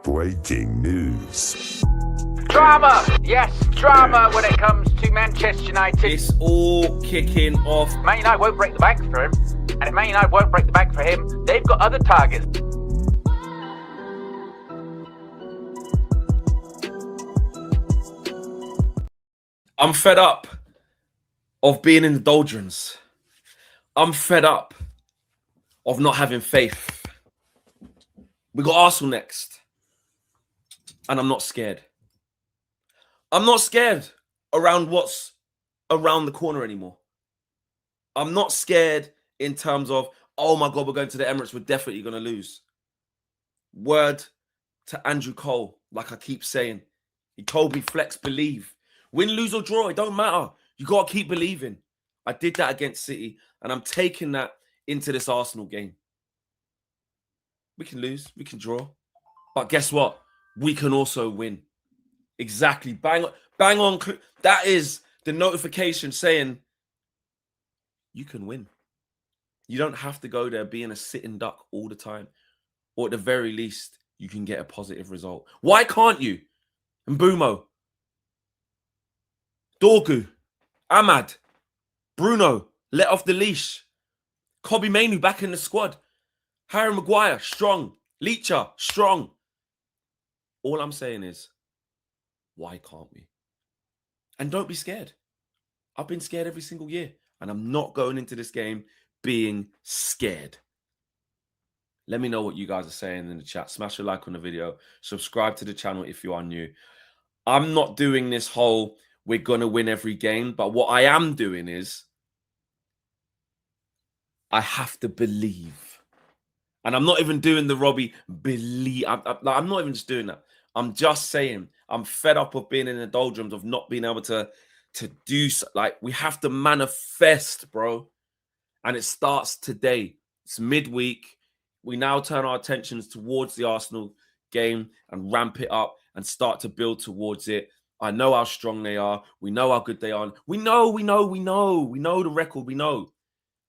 Breaking news. Drama! Yes, drama when it comes to Manchester United. It's all kicking off. Man United won't break the bank for him. And if Man United won't break the bank for him, they've got other targets. I'm fed up of being in the doldrums. I'm fed up of not having faith. We got Arsenal next. And I'm not scared. I'm not scared around what's around the corner anymore. I'm not scared in terms of, oh my God, we're going to the Emirates, we're definitely going to lose. Word to Andrew Cole, like I keep saying. He told me, flex, believe. Win, lose or draw, it don't matter. You got to keep believing. I did that against City, and I'm taking that into this Arsenal game. We can lose, we can draw. But guess what? We can also win. Exactly. Bang on. That is the notification saying you can win. You don't have to go there being a sitting duck all the time. Or at the very least, you can get a positive result. Why can't you? Mbumo, Dorgu, Ahmad, Bruno, let off the leash. Kobe Mainoo back in the squad. Harry Maguire, strong. Leacher, strong. All I'm saying is, why can't we? And don't be scared. I've been scared every single year. And I'm not going into this game being scared. Let me know what you guys are saying in the chat. Smash a like on the video. Subscribe to the channel if you are new. I'm not doing this whole, we're going to win every game. But what I am doing is, I have to believe. And I'm not even doing the Robbie believe. I'm not even just doing that. I'm just saying, I'm fed up of being in the doldrums, of not being able to do so. Like, we have to manifest, bro. And it starts today. It's midweek. We now turn our attentions towards the Arsenal game and ramp it up and start to build towards it. I know how strong they are. We know how good they are. We know the record. We know.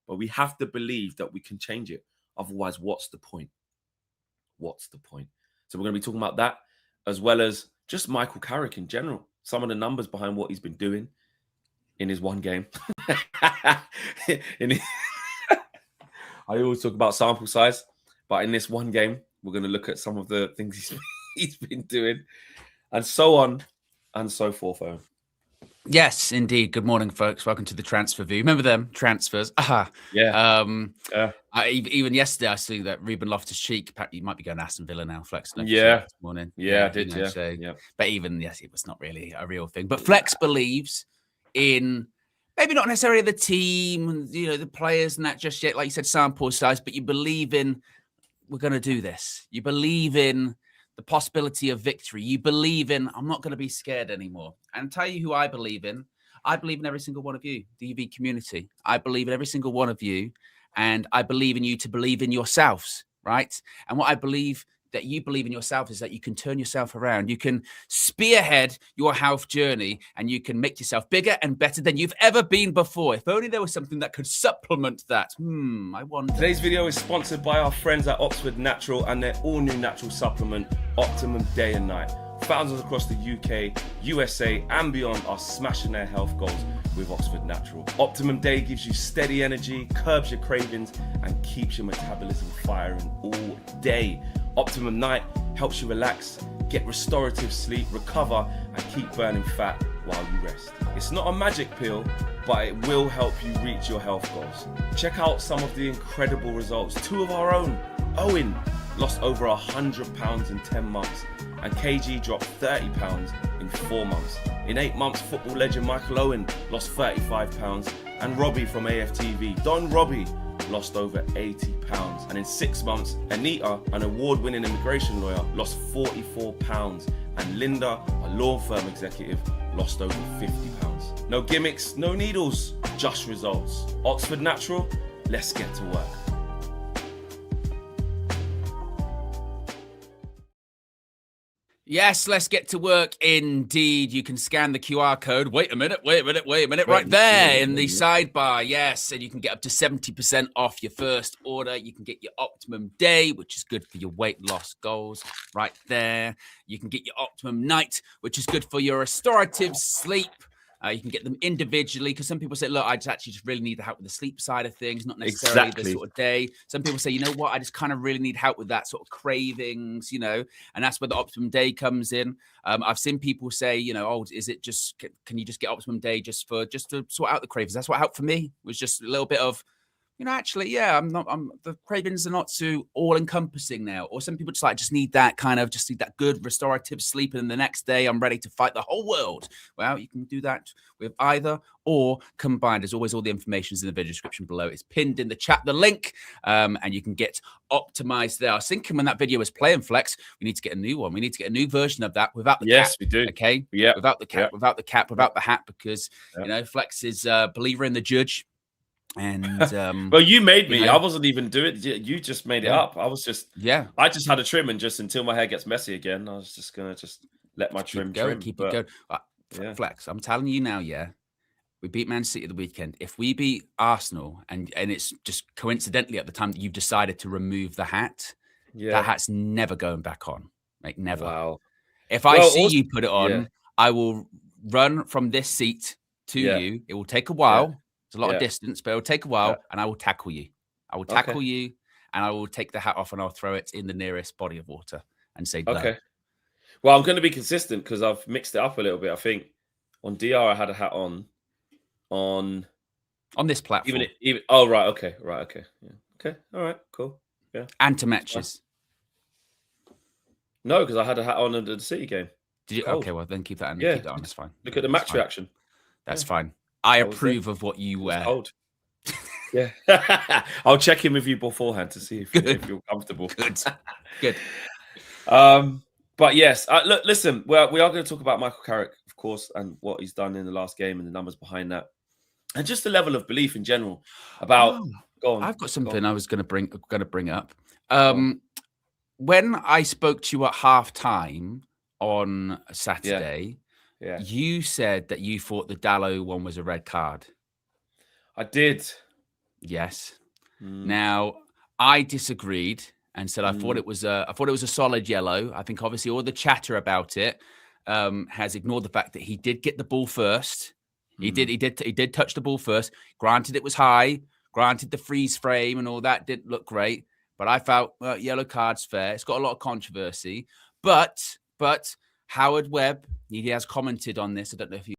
But we have to believe that we can change it. Otherwise, what's the point? What's the point? So we're going to be talking about that, as well as just Michael Carrick in general. Some of the numbers behind what he's been doing in his one game. I always talk about sample size, but in this one game, we're going to look at some of the things he's been doing, and so on and so forth. Owen. Yes, indeed. Good morning, folks. Welcome to the Transfer View. Remember them transfers? Aha. Yeah. Even yesterday, I see that Ruben Loftus-Cheek. You might be going to Aston Villa now. Flex. Yeah. This morning. Yeah, I did. So, yeah. But even yes, it was not really a real thing. But Flex believes in maybe not necessarily the team, the players and that just yet. Like you said, sample size. But you believe in we're going to do this. You believe in the possibility of victory. You believe in, I'm not going to be scared anymore. And I'll tell you who I believe in. I believe in every single one of you, the UV community. I believe in every single one of you. And I believe in you to believe in yourselves, right? And what I believe that you believe in yourself is that you can turn yourself around. You can spearhead your health journey and you can make yourself bigger and better than you've ever been before. If only there was something that could supplement that. I wonder. Today's video is sponsored by our friends at Oxford Natural and their all-new natural supplement, Optimum Day and Night. Thousands across the UK, USA and beyond are smashing their health goals with Oxford Natural. Optimum Day gives you steady energy, curbs your cravings and keeps your metabolism firing all day. Optimum Night helps you relax, get restorative sleep, recover and keep burning fat while you rest. It's not a magic pill, but it will help you reach your health goals. Check out some of the incredible results. Two of our own, OWEN, lost over 100 pounds in 10 months and KG dropped 30 pounds in 4 months. In 8 months, football legend Michael Owen lost 35 pounds and Robbie from AFTV, Don Robbie, lost over 80 pounds. And in 6 months, Anita, an award-winning immigration lawyer, lost 44 pounds. And Linda, a law firm executive, lost over 50 pounds. No gimmicks, no needles, just results. Oxford Natural, let's get to work. Yes, let's get to work. Indeed, you can scan the QR code. Wait a minute. Right there in the sidebar. Yes, and you can get up to 70% off your first order. You can get your Optimum Day, which is good for your weight loss goals, right there. You can get your Optimum Night, which is good for your restorative sleep. You can get them individually because some people say, look, I just really need the help with the sleep side of things, not necessarily the sort of day. Some people say, you know what, I just kind of really need help with that sort of cravings, and that's where the Optimum Day comes in. I've seen people say, oh, is it just, can you just get Optimum Day just to sort out the cravings? That's what helped for me, was just a little bit of, actually, yeah, the cravings are not too all encompassing now. Or some people just need that good restorative sleep. And the next day I'm ready to fight the whole world. Well, you can do that with either or combined. As always, all the information is in the video description below. It's pinned in the chat, the link, and you can get Optimized there. I was thinking when that video was playing, Flex, we need to get a new one. We need to get a new version of that without the cap. Yes, we do. Okay. Yeah. Without the cap, without the cap, without the hat, because, Flex is a believer in the judge. And well, you made me. I wasn't even doing it. You just made it up. I was just I just had a trim, and just until my hair gets messy again, I was just gonna let my trim keep it going. Flex, I'm telling you now, we beat Man City the weekend. If we beat Arsenal, and it's just coincidentally at the time that you've decided to remove the hat, that hat's never going back on. Like never. Wow. If I see you put it on, I will run from this seat to you. It will take a while. It's a lot of distance, but it'll take a while, and I will tackle you. I will tackle you, and I will take the hat off, and I'll throw it in the nearest body of water and say, "Done." Okay. Well, I'm going to be consistent because I've mixed it up a little bit. I think on DR I had a hat on this platform. Even oh right, okay, yeah. Okay, all right, cool, yeah. And to matches. No, because I had a hat on under the City game. Did you? Okay, well then keep that on. Yeah, keep that on. That's fine. Look at the match reaction. That's fine. I approve of what you wear. Cold. Yeah. I'll check in with you beforehand to see if you're comfortable. Good. But yes, look, listen, we are going to talk about Michael Carrick, of course, and what he's done in the last game and the numbers behind that. And just the level of belief in general about I've got something I was going to bring up. When I spoke to you at halftime on Saturday, you said that you thought the Dalot one was a red card. I did. Yes. Now I disagreed and said I thought it was a solid yellow. I think obviously all the chatter about it has ignored the fact that he did get the ball first. He did touch the ball first. Granted, it was high. Granted, the freeze frame and all that did look great. But I felt yellow card's fair. It's got a lot of controversy. But Howard Webb, he has commented on this. I don't know if you.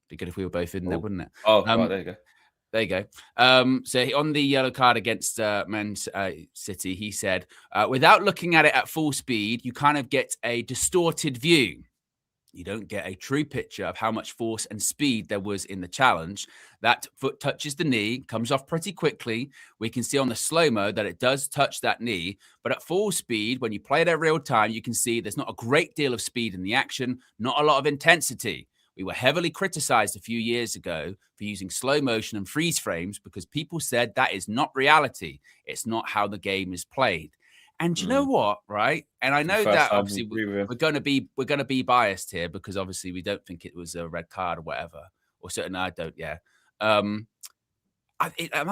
Be good if we were both in there, wouldn't it? Oh, right, there you go. There you go. So on the yellow card against Man City, he said, without looking at it at full speed, you kind of get a distorted view. You don't get a true picture of how much force and speed there was in the challenge. That foot touches the knee, comes off pretty quickly. We can see on the slow-mo that it does touch that knee. But at full speed, when you play it at real time, you can see there's not a great deal of speed in the action, not a lot of intensity. We were heavily criticized a few years ago for using slow motion and freeze frames because people said that is not reality. It's not how the game is played. And you know what, right? And I know that obviously we're going to be biased here because obviously we don't think it was a red card or whatever, or certainly I don't. Yeah, that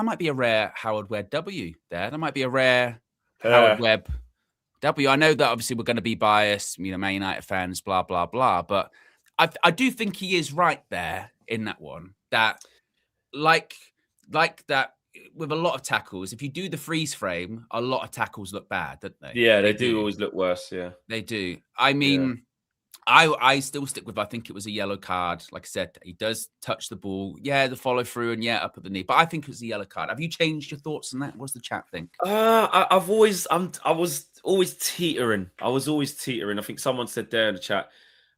might be a rare Howard Webb W. There, that might be a rare Howard Webb W. I know that obviously we're going to be biased, Man United fans, blah blah blah. But I do think he is right there in that one. That like that. With a lot of tackles, if you do the freeze frame, a lot of tackles look bad, don't they? Yeah, they do always look worse. Yeah, they do. I mean, I still stick with. I think it was a yellow card. Like I said, he does touch the ball. Yeah, the follow through and up at the knee. But I think it was a yellow card. Have you changed your thoughts on that? What's the chat think? I was always teetering. I think someone said there in the chat,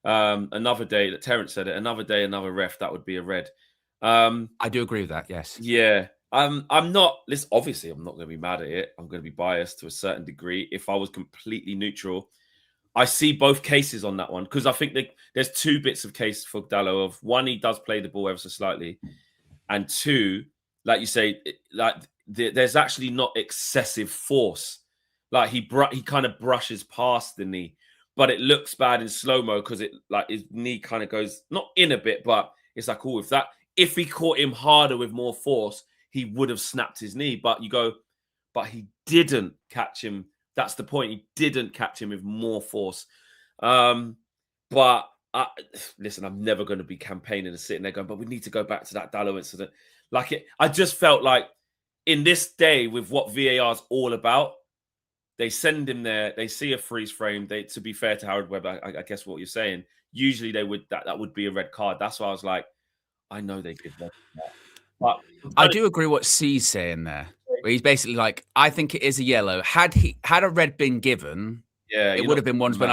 another day that Terrence said it. Another day, another ref. That would be a red. I do agree with that. Yes. Yeah. I'm not. Listen, obviously, I'm not going to be mad at it. I'm going to be biased to a certain degree. If I was completely neutral, I see both cases on that one because I think there's two bits of case for Dalot. Of one, he does play the ball ever so slightly, and two, like you say, there's actually not excessive force Like he kind of brushes past the knee, but it looks bad in slow-mo because it like his knee kind of goes not in a bit, but it's like, oh, if he caught him harder with more force, he would have snapped his knee. But you go, but he didn't catch him. That's the point. He didn't catch him with more force. But listen, I'm never going to be campaigning and sitting there going, but we need to go back to that Dalot incident. I just felt like in this day with what VAR is all about, they send him there. They see a freeze frame. To be fair to Howard Webb, I guess what you're saying, usually they would that would be a red card. That's why I was like, I know they did that. But I do agree what C's saying there. Where he's basically like, I think it is a yellow. Had a red been given, it would have been ones when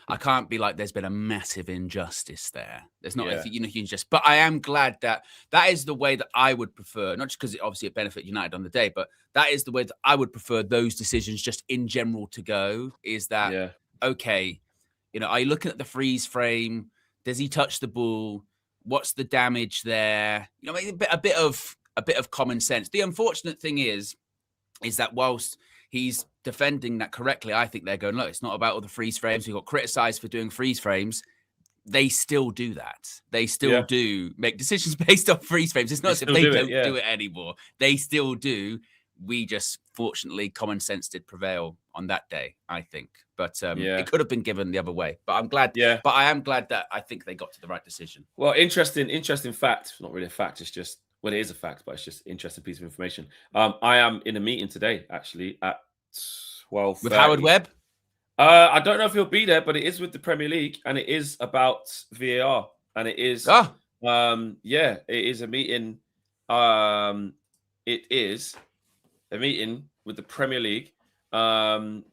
I can't be like, there's been a massive injustice there. There's not, injustice. But I am glad that is the way that I would prefer, not just because obviously it benefit United on the day, but that is the way that I would prefer those decisions just in general to go. Is that, okay, are you looking at the freeze frame? Does he touch the ball? What's the damage there? A bit of common sense. The unfortunate thing is that whilst he's defending that correctly, I think they're going, look, it's not about all the freeze frames. We got criticized for doing freeze frames. They still do that. They still do make decisions based on freeze frames. It's not as if they don't do it anymore. They still do. We just, fortunately, common sense did prevail on that day, I think. But it could have been given the other way. But I'm glad. Yeah. But I am glad that I think they got to the right decision. Well, interesting fact. Not really a fact. It's just, well, it is a fact, but it's just an interesting piece of information. I am in a meeting today, actually, at 12:30. With Howard Webb? I don't know if he'll be there, but it is with the Premier League, and it is about VAR, and it is, it is a meeting. It is a meeting with the Premier League to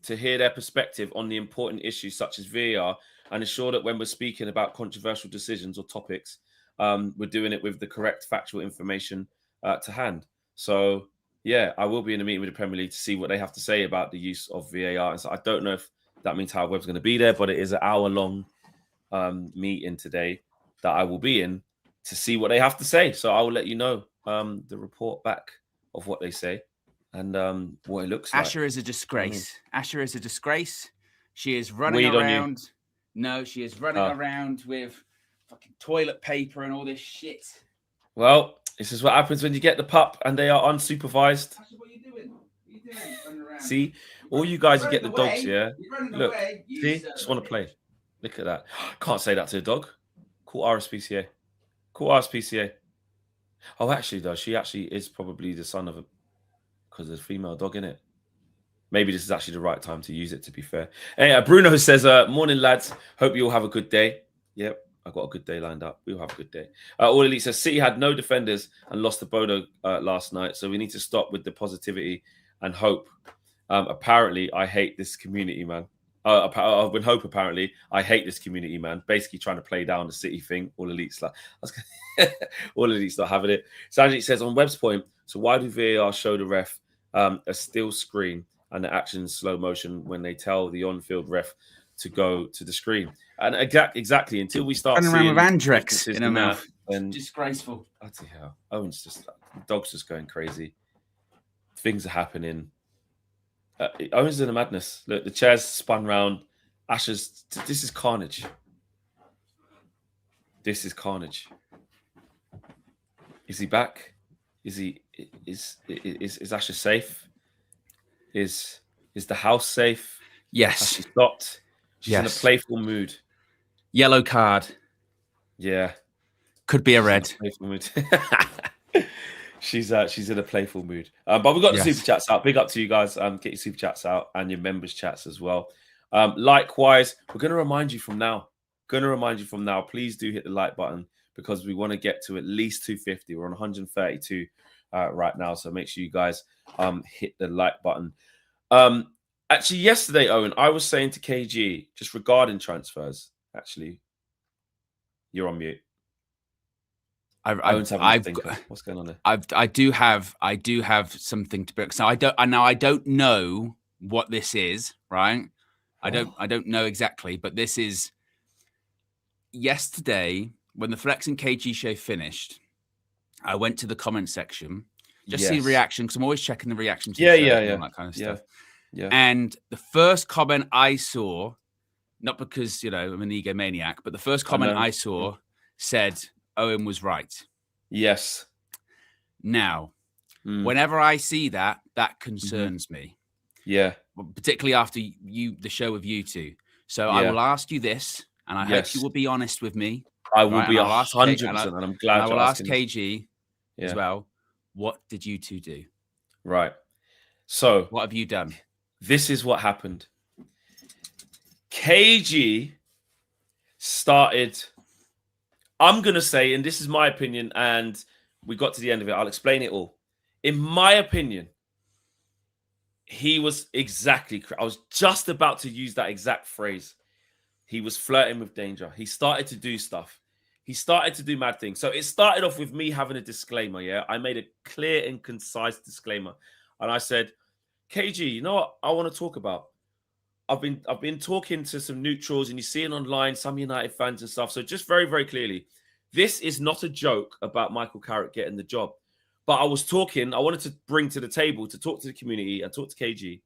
hear their perspective on the important issues such as VAR, and ensure that when we're speaking about controversial decisions or topics, we're doing it with the correct factual information to hand. So, yeah, I will be in a meeting with the Premier League to see what they have to say about the use of VAR. And so I don't know if that means Howard Webb's going to be there, but it is an hour-long meeting today that I will be in to see what they have to say. So I will let you know the report back of what they say and what it looks like. Asher is a disgrace. Asher is a disgrace. She is running around. No, she is running around with fucking toilet paper and all this shit. Well, this is what happens when you get the pup and they are unsupervised. Asher, what are you doing? Running around. See, all you guys who get the dogs, look, see, just want to play. Look at that. Can't say that to a dog. Call RSPCA. Call RSPCA. Oh, actually, though, she actually is probably the son of because there's a female dog in it. Maybe this is actually the right time to use it, to be fair. Hey, Bruno says, morning, lads. Hope you all have a good day. Yep, I've got a good day lined up. We'll have a good day. All Elite says, City had no defenders and lost to Bodo last night, so we need to stop with the positivity and hope. Apparently, I hate this community, man. With hope, apparently, I hate this community, man. Basically trying to play down the City thing. All Elite's like, all Elite's not having it. Sanjit says, on Webb's point, so why do VAR show the ref a still screen and the action in slow motion when they tell the on-field ref to go to the screen? And exactly until we start running seeing around with Andrex in a mouth. And disgraceful. Bloody hell. Owen's just, the dog's just going crazy. Things are happening. Owen's in a madness. Look, the chair's spun round. Asher's. This is carnage. This is carnage. Is he back? Is Asher safe? Is the house safe? Yes. Has she stopped? She's in a playful mood. Yellow card. Yeah. Could be a red. Playful mood. She's in a playful mood. But we've got the super chats out. Big up to you guys. Get your super chats out and your members chats as well. Likewise, we're going to remind you from now. Please do hit the like button because we want to get to at least 250. We're on 132 right now. So make sure you guys hit the like button. Actually, yesterday, Owen, I was saying to KG, just regarding transfers, actually, you're on mute. What's going on there? I do have something to bring. So I don't know what this is, right? I don't know exactly, but this is yesterday when the Flex and KG show finished. I went to the comment section Just see reaction, because I'm always checking the reaction to Yeah. all that kind of stuff. Yeah. And the first comment I saw, not because, I'm an egomaniac, but the first comment I saw said Owen was right. Yes. Now, whenever I see that concerns me. Yeah. Particularly after the show with you two. So I will ask you this, and I hope you will be honest with me. I will be 100%, and I'm glad I will ask KG as well. What did you two do? Right. So what have you done? This is what happened. KG started, I'm going to say, and this is my opinion, and we got to the end of it. I'll explain it all. In my opinion, he was I was just about to use that exact phrase. He was flirting with danger. He started to do stuff. He started to do mad things. So it started off with me having a disclaimer, yeah? I made a clear and concise disclaimer. And I said, KG, you know what I want to talk about? I've been talking to some neutrals, and you're seeing online some United fans and stuff. So just very, very clearly, this is not a joke about Michael Carrick getting the job. But I wanted to bring to the table, to talk to the community and talk to KG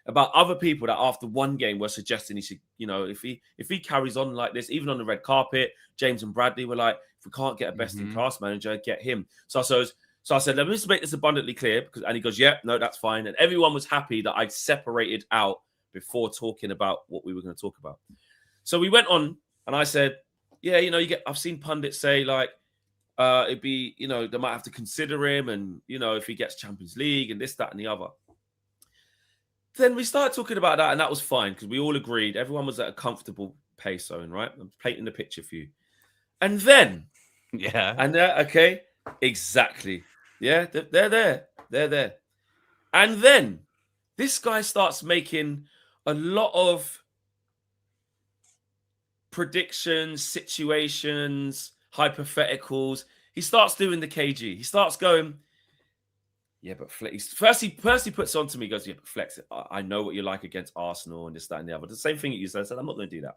about other people that after one game were suggesting he should, if he carries on like this, even on the red carpet, James and Bradley were like, if we can't get a best-in-class manager, get him. So I said, let me just make this abundantly clear. And he goes, yeah, no, that's fine. And everyone was happy that I'd separated out before talking about what we were going to talk about. So we went on, and I said, yeah, I've seen pundits say, like, it'd be, they might have to consider him, and, if he gets Champions League and this, that, and the other. Then we started talking about that, and that was fine because we all agreed. Everyone was at a comfortable pace, Owen, right? I'm painting the picture for you. And then, okay, exactly. Yeah, they're there. And then this guy starts making a lot of predictions, situations, hypotheticals. He starts doing the KG. He starts going, yeah, but Flex. First he puts on to me, goes, yeah, but Flex, I know what you're like against Arsenal and this, that, and the other. The same thing that you said. I said, I'm not going to do that.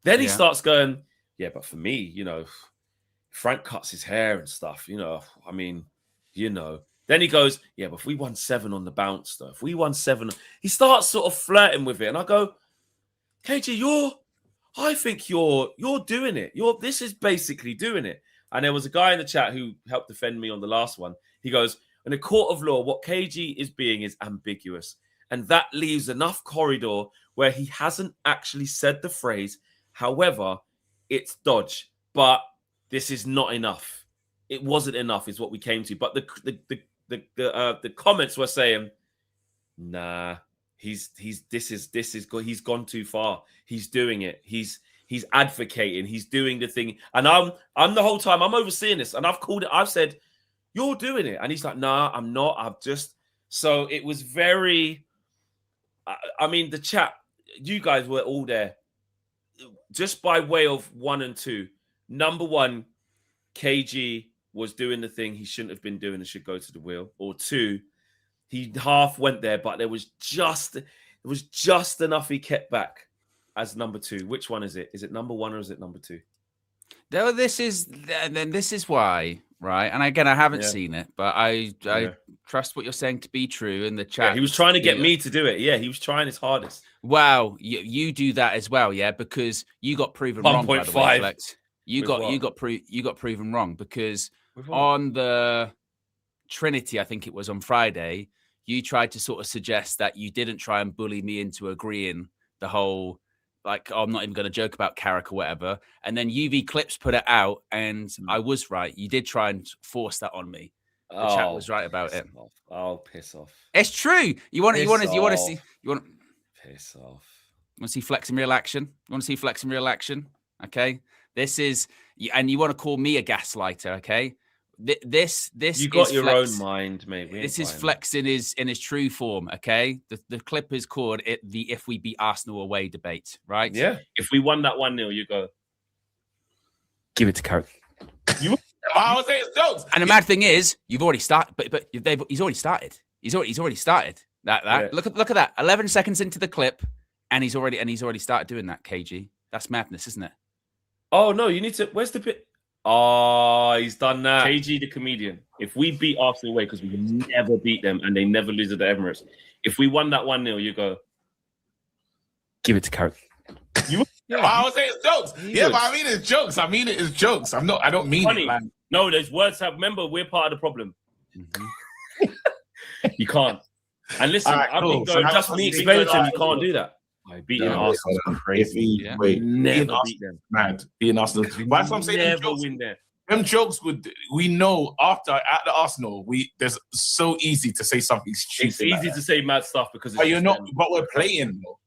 Then he starts going, yeah, but for me, Frank cuts his hair and stuff, I mean, Then he goes, yeah, but if we won 7 on the bounce, though, if we won 7, he starts sort of flirting with it. And I go, KG, I think you're doing it. This is basically doing it. And there was a guy in the chat who helped defend me on the last one. He goes, in a court of law, what KG is being is ambiguous. And that leaves enough corridor where he hasn't actually said the phrase. However, it's dodge. But this is not enough. It wasn't enough is what we came to. But the comments were saying, nah, he's gone too far. He's doing it. He's advocating. He's doing the thing. And I'm the whole time I'm overseeing this. And I've called it. I've said, you're doing it. And he's like, nah, I'm not. So it was very, I mean, the chat, you guys were all there. Just by way of 1 and 2. Number 1, KG was doing the thing he shouldn't have been doing and should go to the wheel. Or 2, he half went there, but there was just enough he kept back as number 2. Which one is it? Is it number 1 or is it number 2? No, this is why, right? And again, I haven't seen it, but I trust what you're saying to be true in the chat. Yeah, he was trying to get me to do it. Yeah, he was trying his hardest. Wow, you do that as well, yeah? Because you got proven wrong, by the way, Flex. You got proven wrong because on the Trinity, I think it was on Friday, you tried to sort of suggest that you didn't try and bully me into agreeing the whole, like, oh, I'm not even going to joke about Carrick or whatever. And then UV Clips put it out, and I was right. You did try and force that on me. The chat was right about it. Oh, piss off! It's true. You want to see piss off. You want to see Flex in real action? You want to see Flex in real action? Okay. This is, and you want to call me a gaslighter? Okay. This you got is your Flex, own mind, mate. This is Flex in his true form. Okay. The clip is called the "If we beat Arsenal away" debate. Right. Yeah. If we won that 1-0, you go, give it to Carrick. I was saying jokes. And the mad thing is, you've already started, but he's already started. He's already started that. Yeah. Look at that. 11 seconds into the clip, and he's already started doing that. KG, that's madness, isn't it? Oh no, you need to. Where's the bit? Oh, he's done that. KG the comedian. If we beat Arsenal away, because we never beat them and they never lose at the Emirates, if we won that 1-0, you go, give it to Carrick. I would say it's jokes. But I mean it's jokes. I mean it is jokes. I don't mean funny. it. Like... No, there's words that remember we're part of the problem. Mm-hmm. You can't. And listen, right, I've cool. been going, So just me explaining to him, you can't do that. Beating Arsenal is crazy. Beating Arsenal, mad. Beating Arsenal. That's what I'm saying. Never win there. Them jokes we know after at the Arsenal, there's so easy to say something stupid. It's easy to say mad stuff because it's but you're not. But we're playing though.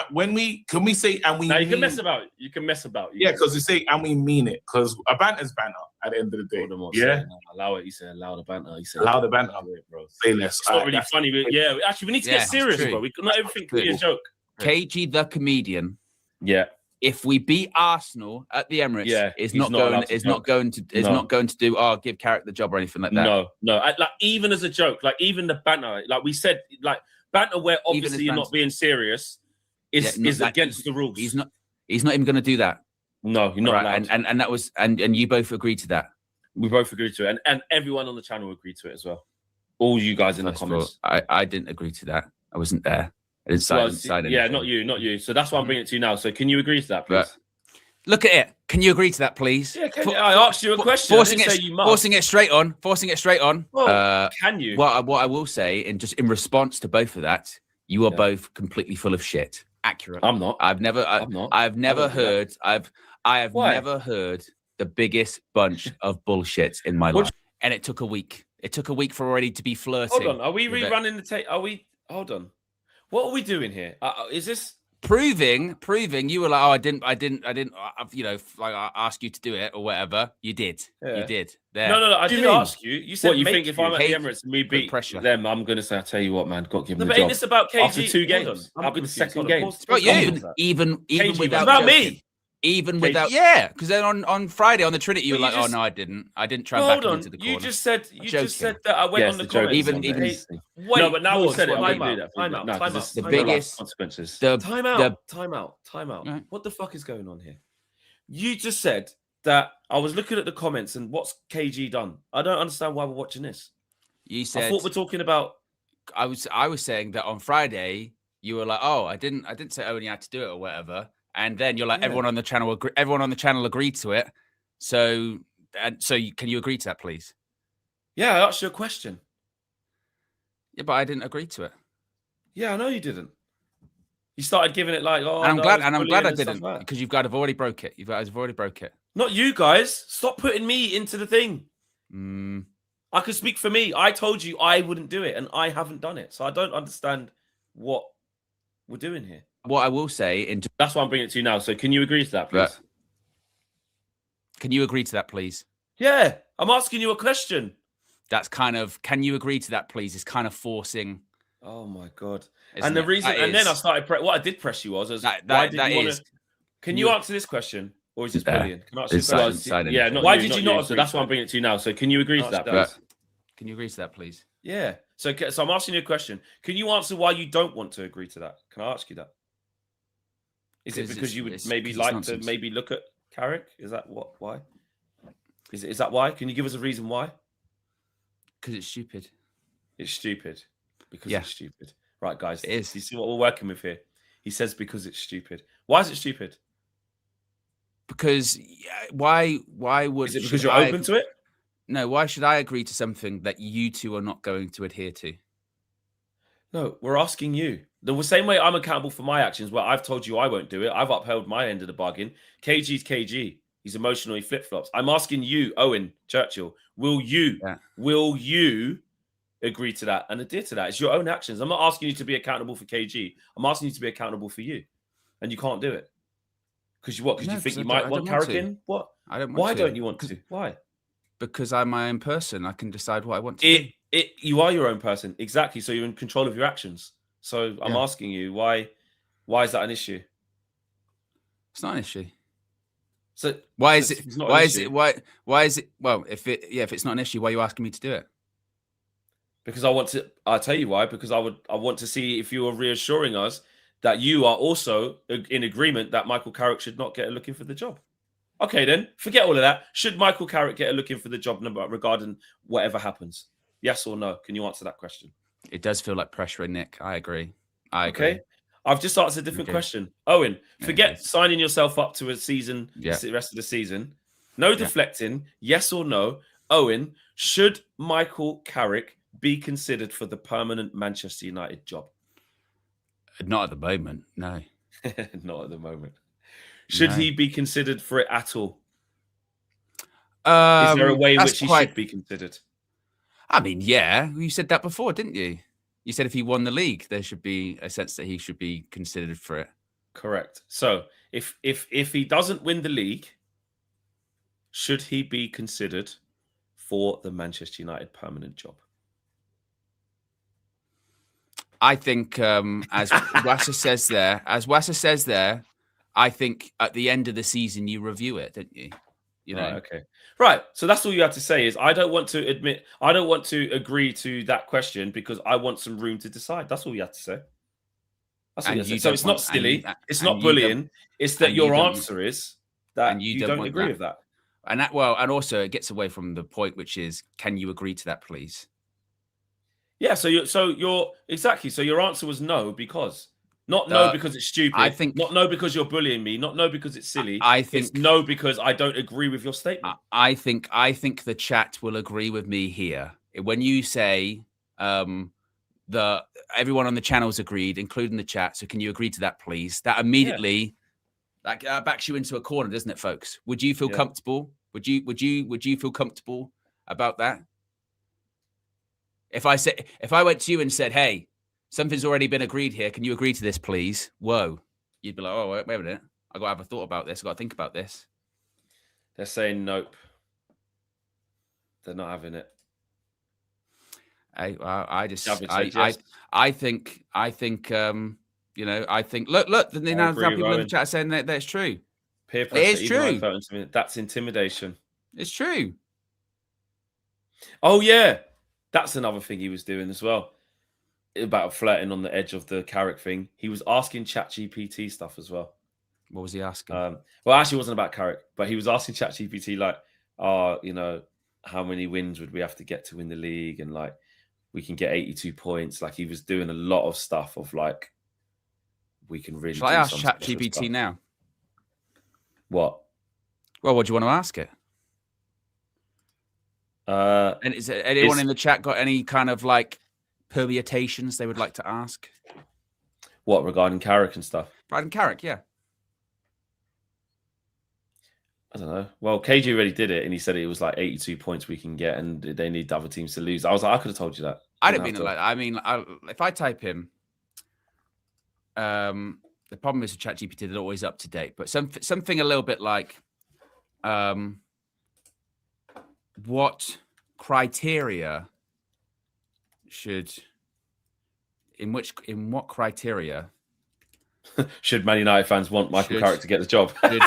When we say and we now you can mess about. You can mess about. Because we say and we mean it because a banter's banter at the end of the day. Yeah, allow it. He said allow the banter. He said allow the banter, bro. Say less. It's not really funny, but yeah. Actually, we need to get serious, bro. Not everything can be a joke. KG the comedian. Yeah. If we beat Arsenal at the Emirates, is not going to do give Carrick the job or anything like that. No. Like even as a joke, like even the banter, like we said, like banter where obviously you're not being serious is against the rules. He's not even going to do that. No, you're not allowed. And that was and you both agreed to that. We both agreed to it, and everyone on the channel agreed to it as well. All you guys in the comments. I didn't agree to that. I wasn't there. I didn't sign yeah, not you. So that's why I'm bringing it to you now. So can you agree to that, please? But look at it. Can you agree to that, please? Yeah, I asked you a question. Forcing it straight on. Well, can you? What I will say, in response to both of that, you are both completely full of shit. Accurate. I'm not. I've never heard the biggest bunch of bullshit in my life. And it took a week. It took a week for already to be flirting. Hold on. Are we rerunning the tape? Hold on. What are we doing here? Is this proving you were like, I didn't, I asked you to do it or whatever. You did. Yeah. You did. There. No, I did ask you. You said you think if I'm at the Emirates and we beat them, I'm going to say, I tell you what, man, got to give them the job. But it's about KG. After 2 games. After the second game. It's about you. Even without about me. Even without, because then on Friday on the Trinity, you were like, "Oh no, I didn't try and back into the corner." You just said that I went on the comments. Even no, but now we said it. Time out. The biggest consequences. Time out. Right. What the fuck is going on here? You just said that I was looking at the comments and what's KG done? I don't understand why we're watching this. You said I thought we're talking about. I was saying that on Friday you were like, "Oh, I didn't say Owen had to do it or whatever." And then you're like, everyone on the channel agreed to it. So can you agree to that, please? Yeah, I asked you a question. Yeah, but I didn't agree to it. Yeah, I know you didn't. You started giving it like, oh, and I'm glad I didn't because you guys have already broke it. You guys have already broke it. Not you guys. Stop putting me into the thing. I can speak for me. I told you I wouldn't do it, and I haven't done it. So I don't understand what we're doing here. What I will say, that's why I'm bringing it to you now. So can you agree to that, please? Can you agree to that, please? Yeah, I'm asking you a question. That's kind of, can you agree to that, please? It's kind of forcing. Oh my God. And the reason, and then I started, what I did press you was, why did you want to, can you answer this question? Or is this bullying? Can I ask you a question? Yeah, why did you not answer? That's why I'm bringing it to you now. So can you agree to that, please? Can you agree to that, please? Yeah. So I'm asking you a question. Can you answer why you don't want to agree to that? Can I ask you that? Is it because you would maybe like to maybe look at Carrick? Is that why? Is that why? Can you give us a reason why? Because it's stupid. It's stupid. Because it's stupid. Right, guys. It is. You see what we're working with here? He says because it's stupid. Why is it stupid? Because why would... Is it because you're open to it? No, why should I agree to something that you two are not going to adhere to? No, we're asking you. The same way I'm accountable for my actions, where I've told you I won't do it. I've upheld my end of the bargain. KG's KG. He's emotional. He flip-flops. I'm asking you, Owen Churchill, will you agree to that and adhere to that? It's your own actions. I'm not asking you to be accountable for KG. I'm asking you to be accountable for you. And you can't do it. Because you think you might want Carrick in? What? I don't want Why to. don't you want to? Why? Because I'm my own person. I can decide what I want to do. You are your own person. Exactly. So you're in control of your actions. So I'm asking you, why is that an issue? It's not an issue. So why is it well, if it's not an issue, why are you asking me to do it? Because I'll tell you why, because I want to see if you are reassuring us that you are also in agreement that Michael Carrick should not get a looking for the job. Okay, then forget all of that. Should Michael Carrick get a look in for the job number regarding whatever happens? Yes or no? Can you answer that question? It does feel like pressure, Nick. I agree. I agree. Okay. I've just answered a different question. Owen, forget Yeah, signing yourself up to a season, the rest of the season. No deflecting. Yes or no? Owen, should Michael Carrick be considered for the permanent Manchester United job? Not at the moment, no. Not at the moment. Should he be considered for it at all? Is there a way in which he should be considered? I mean, yeah. You said that before, didn't you? You said if he won the league, there should be a sense that he should be considered for it. Correct. So if he doesn't win the league, should he be considered for the Manchester United permanent job? I think, as Wassa says there, I think at the end of the season you review it, don't you? You know. Right, okay. Right. So that's all you have to say is I don't want to agree to that question because I want some room to decide. That's all you have to say. That's all you have to say. So it's not silly. It's not bullying. It's that your answer is that you don't agree with that. And and also it gets away from the point, which is, can you agree to that, please? Yeah. So you're exactly. So your answer was no because. Not no because it's stupid. I think not no because you're bullying me. Not no because it's silly. I think it's no because I don't agree with your statement. I think the chat will agree with me here when you say everyone on the channel's agreed, including the chat. So can you agree to that, please? That immediately backs you into a corner, doesn't it, folks? Would you feel comfortable? Would you feel comfortable about that? If I went to you and said, hey, something's already been agreed here. Can you agree to this, please? Whoa. You'd be like, oh, wait a minute. I got to have a thought about this. I got to think about this. They're saying nope. They're not having it. I think, you know, I think, look, then now people in the chat saying that that's true. Peer pressure, it is true. That's intimidation. It's true. Oh, yeah. That's another thing he was doing as well. About flirting on the edge of the Carrick thing. He was asking ChatGPT stuff as well. What was he asking? Well, actually, it wasn't about Carrick, but he was asking ChatGPT like, you know, how many wins would we have to get to win the league? And like, we can get 82 points. Like, he was doing a lot of stuff of like, we can really. Shall I ask ChatGPT now? What? Well, what do you want to ask it? And is anyone in the chat got any kind of like permutations they would like to ask? What, regarding Carrick and stuff? Regarding Carrick, yeah. I don't know. Well, KG already did it, and he said it was like 82 points we can get, and they need the other teams to lose. I was like, I could have told you that. I didn't mean it like that. I mean, if I type in, the problem is with ChatGPT, they're always up to date, but something a little bit like, what criteria in what criteria should Man United fans want Michael Carrick to get the job? Should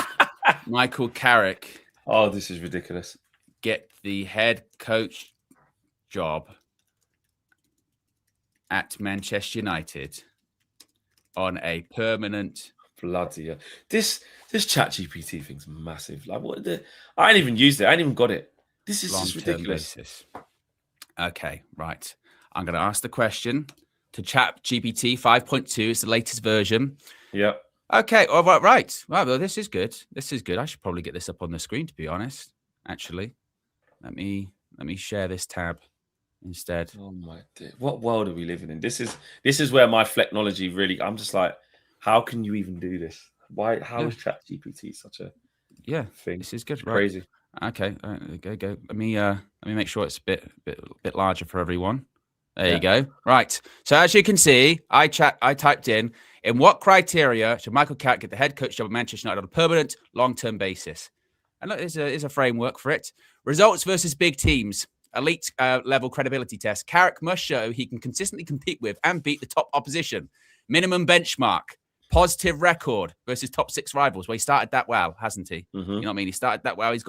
Michael Carrick, oh, this is ridiculous, get the head coach job at Manchester United on a permanent? Bloody hell. This ChatGPT thing's massive. Like, I ain't even used it. I ain't even got it. This is just ridiculous. Basis. Okay, right. I'm going to ask the question to ChatGPT 5.2. It's the latest version. Yeah. Okay. All right. Right. Well, this is good. This is good. I should probably get this up on the screen, to be honest. Actually, let me share this tab instead. Oh my dear. What world are we living in? This is where my Flecknology really. I'm just like, how can you even do this? Why? How is ChatGPT such a thing? This is good. It's crazy. Okay. Go. Let me make sure it's a bit larger for everyone. There you go. Right. So as you can see, I typed in what criteria should Michael Carrick get the head coach job at Manchester United on a permanent, long-term basis? And look, there's a framework for it. Results versus big teams. Elite level credibility test. Carrick must show he can consistently compete with and beat the top opposition. Minimum benchmark. Positive record versus top 6 rivals. Well, he started that well, hasn't he? Mm-hmm. You know what I mean? He started that well. He's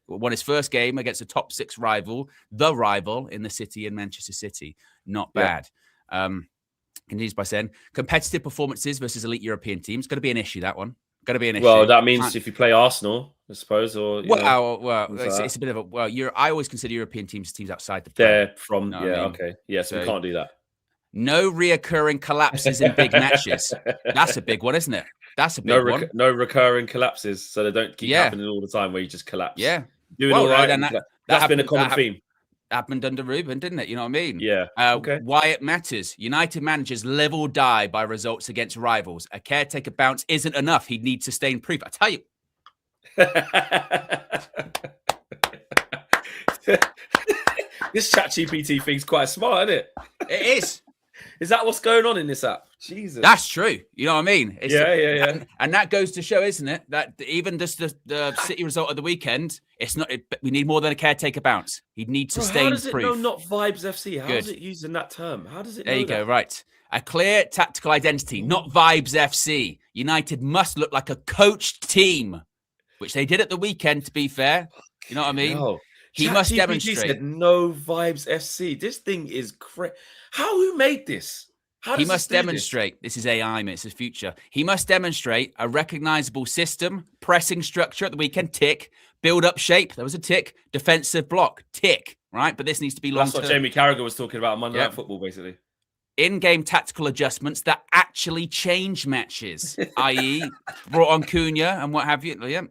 won his first game against a top 6 rival, the rival in the city in Manchester City. Not bad. Continues by saying competitive performances versus elite European teams. Going to be an issue, that one. Going to be an issue. Well, that means if you play Arsenal, I suppose, or it's a bit of a I always consider European teams outside the they're Prem. from You know what I mean? okay, yeah, so we can't do that. No reoccurring collapses in big matches. That's a big one, isn't it? That's a big one. No recurring collapses, so they don't keep happening all the time where you just collapse. Yeah, doing all right. That's been a common that theme. Happened under Ruben, didn't it? You know what I mean? Yeah. Okay. Why it matters. United managers live or die by results against rivals. A caretaker bounce isn't enough. He'd need sustained proof. I tell you. This ChatGPT thing's quite smart, isn't it? It is. Is that what's going on in this app? Jesus. That's true. You know what I mean? Yeah. And that goes to show, isn't it, that even just the City result of the weekend, it's not. We need more than a caretaker bounce. He'd need sustained proof. How does it know not Vibes FC? How is it using that term? How does it know There you that? go, right. A clear tactical identity, not Vibes FC. United must look like a coached team, which they did at the weekend, to be fair. You know what I mean? No. He must demonstrate. Said no Vibes FC. This thing is crazy. Who made this? He must demonstrate. This is AI, mate. It's the future. He must demonstrate a recognizable system, pressing structure at the weekend, tick. Build up shape. There was a tick. Defensive block, tick. Right, but this needs to be long. That's what Jamie Carragher was talking about on Monday Night Football, basically. In-game tactical adjustments that actually change matches, i.e., brought on Cunha and what have you. Yeah.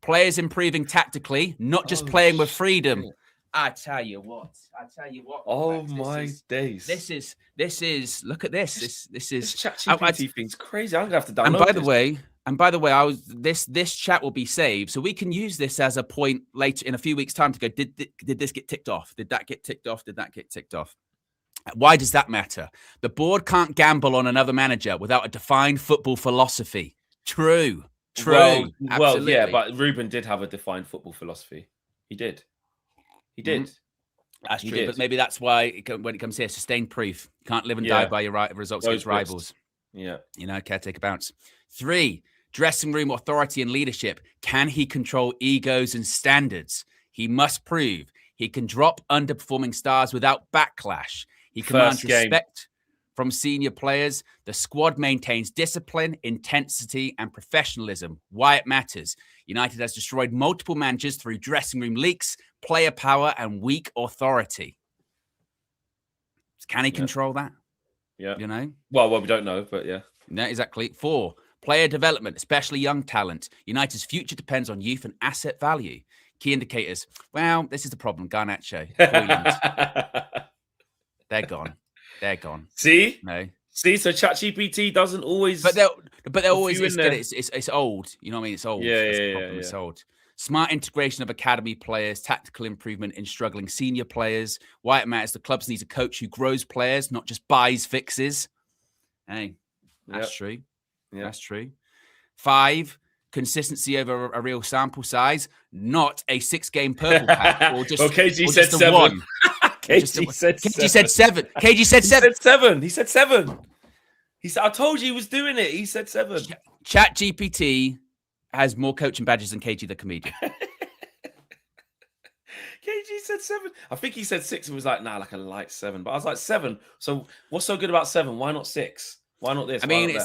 Players improving tactically, not just playing with freedom. Shit. I tell you what. Oh my days! This is. Look at this. This is. This ChatGPT thing's crazy. I'm gonna have to download. And by the way, this chat will be saved, so we can use this as a point later in a few weeks' time to go. Did this get ticked off? Did that get ticked off? Did that get ticked off? Why does that matter? The board can't gamble on another manager without a defined football philosophy. True. Well, yeah, but Ruben did have a defined football philosophy. He did. That's true, but maybe that's why when it comes here, sustained proof. You can't live and die by your results against rivals. Yeah. You know, caretaker bounce. 3, dressing room authority and leadership. Can he control egos and standards? He must prove he can drop underperforming stars without backlash. He commands respect from senior players. The squad maintains discipline, intensity, and professionalism. Why it matters. United has destroyed multiple managers through dressing room leaks, player power, and weak authority. Can he control that? Yeah. You know? Well, we don't know, but yeah. No, exactly. 4, player development, especially young talent. United's future depends on youth and asset value. Key indicators. Well, this is the problem. Garnacho. They're gone. See? No. See, so ChatGPT doesn't always. But they're always it's old. You know what I mean? It's old. Yeah, It's old. Smart integration of academy players, tactical improvement in struggling senior players. Why it matters, the clubs needs a coach who grows players, not just buys fixes. Hey, that's true. Yeah. That's true. 5, consistency over a real sample size, not a 6-game purple pack. Or just, KG said 7. 1. KG said 7. KG said 7. He said 7. He said, I told you he was doing it. He said 7. ChatGPT has more coaching badges than KG the comedian. KG said 7. I think he said 6 and was like, like a light 7. But I was like, 7. So what's so good about 7? Why not 6? Why not this? I mean,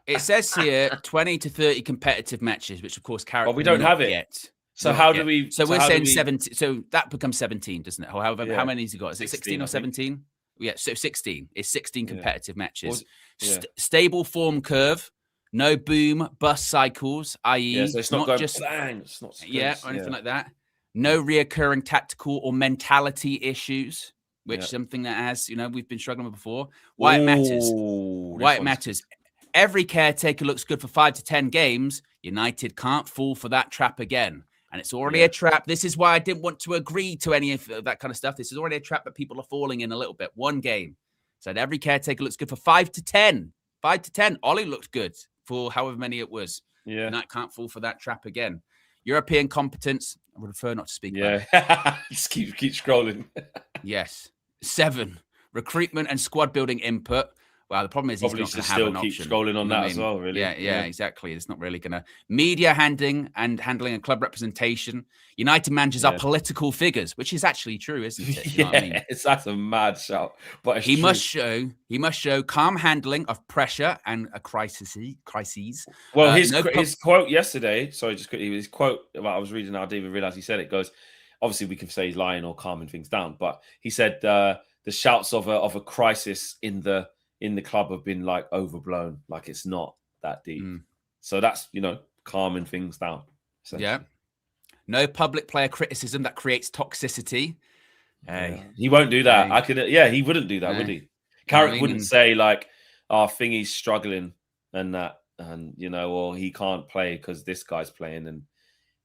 it says here 20 to 30 competitive matches, which of course Carrick. But we don't have it yet. So how do we? So we're saying 17. So that becomes 17, doesn't it? However, how many has he got? Is it 16 or 17? Yeah, so 16. It's 16 competitive matches. Stable form curve. No boom bust cycles, i.e., so it's not going just bang. It's not or anything like that. No reoccurring tactical or mentality issues, which something that has we've been struggling with before. Why it matters? Why it matters? Every caretaker looks good for 5 to 10 games. United can't fall for that trap again. And it's already a trap. This is why I didn't want to agree to any of that kind of stuff. This is already a trap that people are falling in a little bit. 1 game. So every caretaker looks good for 5 to 10. 5 to 10. Ollie looked good for however many it was. Yeah. And that can't fall for that trap again. European competence. I would prefer not to speak about it. Just keep scrolling. Yes. 7. Recruitment and squad building input. Well, the problem is he's Probably not going should to have an still keep option. scrolling on You know what that I as mean? well, really. Yeah, exactly. It's not really going to media handling a club representation. United managers are political figures, which is actually true, isn't it? You know what I mean? That's a mad shout, but it's He true. must show calm handling of pressure and a crises. Well, his quote yesterday, sorry, just quickly, his quote about I was reading, I didn't even realize he said it. Goes, obviously we can say he's lying or calming things down, but he said the shouts of a crisis in the club have been like overblown, like it's not that deep. So that's calming things down. Yeah. No public player criticism that creates toxicity. He won't do that. He wouldn't do that, would he? Carrick wouldn't say like, "Oh, Thingy's struggling," and that, and or he can't play because this guy's playing, and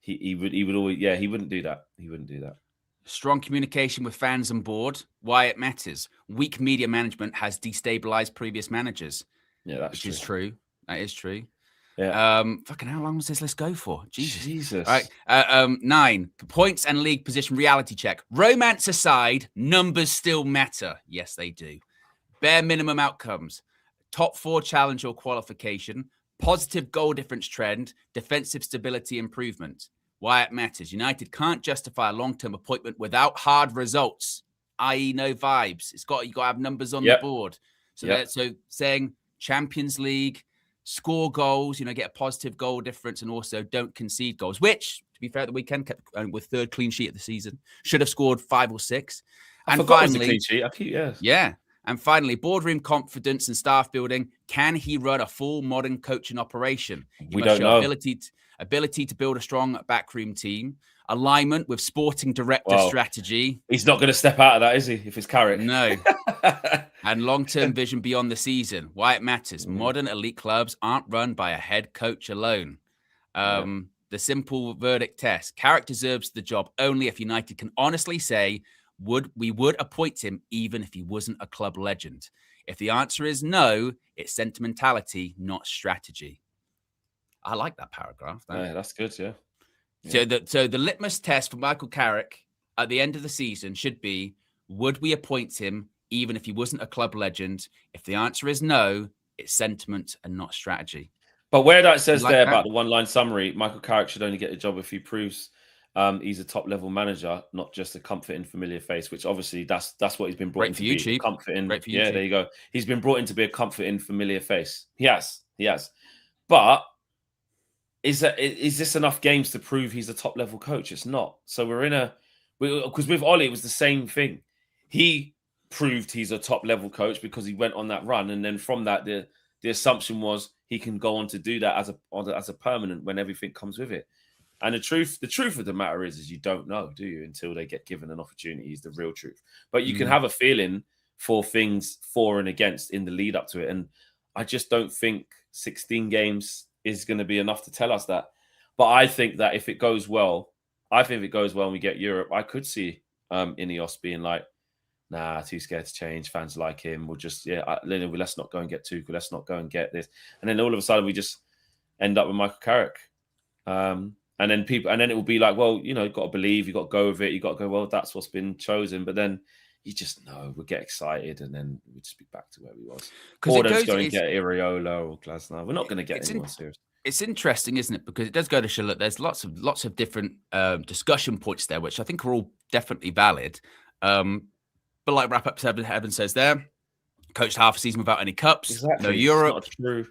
he would always, he wouldn't do that. He wouldn't do that. Strong communication with fans and board. Why it matters. Weak media management has destabilized previous managers. Yeah, which is true. That is true. Yeah. Fucking how long does this list go for? Jesus. All right. 9 points and league position reality check. Romance aside, numbers still matter. Yes, they do. Bare minimum outcomes. Top 4 challenge or qualification. Positive goal difference trend. Defensive stability improvement. Why it matters. United can't justify a long-term appointment without hard results, i.e. no vibes. You got to have numbers on the board. So saying Champions League, score goals, get a positive goal difference, and also don't concede goals, which, to be fair, at the weekend kept with 3rd clean sheet of the season. Should have scored 5 or 6. And finally, clean sheet. Yeah. And finally, boardroom confidence and staff building. Can he run a full modern coaching operation? We don't know. Ability to build a strong backroom team. Alignment with sporting director strategy. He's not going to step out of that, is he? If it's Carrick. No. And long-term vision beyond the season. Why it matters. Modern elite clubs aren't run by a head coach alone. The simple verdict test. Carrick deserves the job only if United can honestly say, we would appoint him even if he wasn't a club legend. If the answer is no, it's sentimentality, not strategy. I like that paragraph. Yeah, that's good, yeah. So the litmus test for Michael Carrick at the end of the season should be, would we appoint him even if he wasn't a club legend? If the answer is no, it's sentiment and not strategy. But where that says about the one-line summary, Michael Carrick should only get a job if he proves he's a top-level manager, not just a comforting, familiar face, which obviously that's what he's been brought in to be. Comforting. Yeah, there you go. He's been brought in to be a comforting, familiar face. He has. But is this enough games to prove he's a top-level coach? It's not. So because with Ollie, it was the same thing. He proved he's a top-level coach because he went on that run, and then from that, the assumption was he can go on to do that as a permanent when everything comes with it. And the truth of the matter is you don't know, do you, until they get given an opportunity, is the real truth. But you can have a feeling for things for and against in the lead up to it. And I just don't think 16 games is going to be enough to tell us that. But I think that if it goes well, and we get Europe, I could see Ineos being like, nah, too scared to change. Fans like him. We'll just, let's not go and get Tuchel. Let's not go and get this. And then all of a sudden we just end up with Michael Carrick. And then it will be like, well, you've got to believe, you've got to go with it. You've got to go, well, that's what's been chosen. But then you just know, we'll get excited and then we'll just be back to where we was. Or just go and get Iriola or Glasner. We're not going to get anyone serious. It's interesting, isn't it? Because it does go to show that there's lots of different discussion points there, which I think are all definitely valid. But like wrap-up Evan says there, coached half a season without any cups, no Europe. It's not true.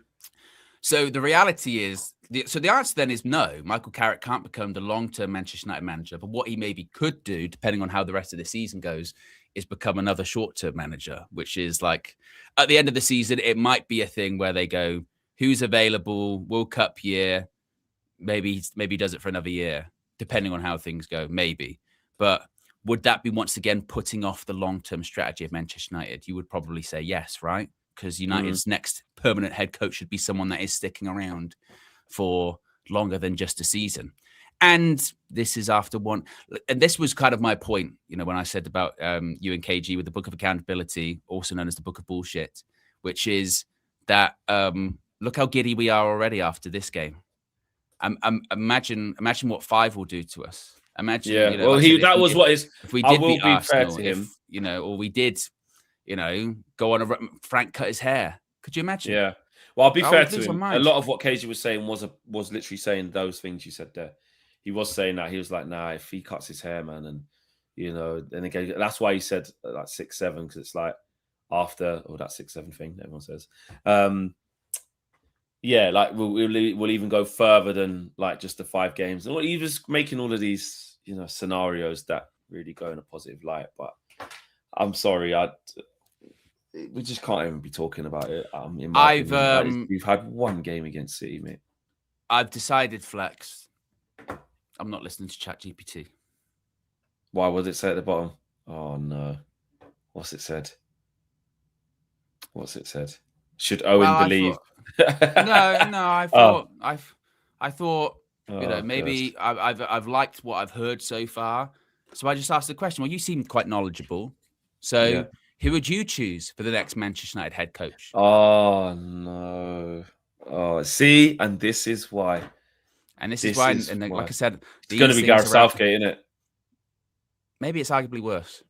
So the reality is, the answer then is no. Michael Carrick can't become the long-term Manchester United manager. But what he maybe could do, depending on how the rest of the season goes, is become another short-term manager, which is like at the end of the season, it might be a thing where they go, who's available, World Cup year, maybe he does it for another year, depending on how things go, maybe. But would that be once again putting off the long-term strategy of Manchester United? You would probably say yes, right? Because United's next permanent head coach should be someone that is sticking around for longer than just a season. And this is after one. And this was kind of my point, when I said about you and KG with the Book of Accountability, also known as the Book of Bullshit, which is that look how giddy we are already after this game. Imagine what 5 will do to us. Imagine. Yeah. Well, if we did beat Arsenal, or we did, go on Frank cut his hair. Could you imagine? Yeah. Well, I'll be I fair would to lose my him. A mind. lot of what KG was saying was literally saying those things you said there. He was saying that. He was like, nah, if he cuts his hair, man, and and again, that's why he said like 6'7", because it's like after that 6'7" thing everyone says. Yeah, like we'll even go further than like just the 5 games. And he was making all of these, scenarios that really go in a positive light. But I'm sorry, we just can't even be talking about it. In my opinion. We've had 1 game against City, mate. I've decided, Flex, I'm not listening to ChatGPT. Why? What did it say at the bottom? Oh no, what's it said? Should Owen believe? I thought, maybe I've liked what I've heard so far. So I just asked the question. Well, you seem quite knowledgeable. So who would you choose for the next Manchester United head coach? Oh no. Oh, see, and this is why. And this is why, like I said, it's going to be Gareth Southgate, isn't it? Maybe it's arguably worse.